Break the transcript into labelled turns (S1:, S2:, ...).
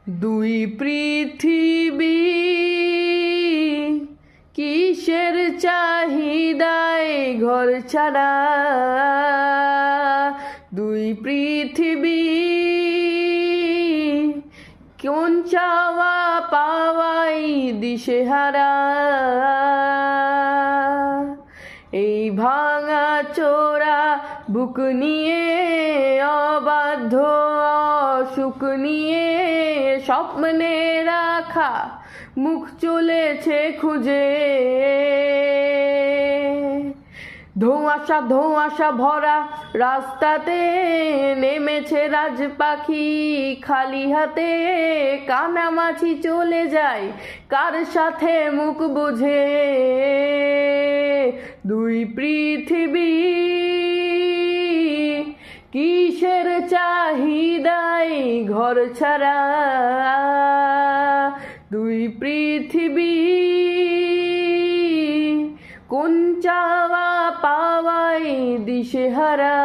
S1: দুই পৃথিবী কিসের চাহিদায় ঘর ছাড়া, দুই পৃথিবী কোন চাওয়া পাওয়াই দিশেহারা। এই ভাঙা চোরা বুক নিয়ে অবাধ্য অসুখ নিয়ে স্বপ্নে রাখা মুখ চলেছে খুঁজে। ধোঁয়াশা ধোঁয়াশা ভরা রাস্তাতে নেমেছে রাজ পাখি খালি হাতে, কানামাছি চলে যায় কার সাথে মুখ বুঝে। দুই পৃথিবী কিসের চাহিদায় ঘর ছাড়া, দুই পৃথিবী কোন চাওয়া পাওয়াই দিশেহারা।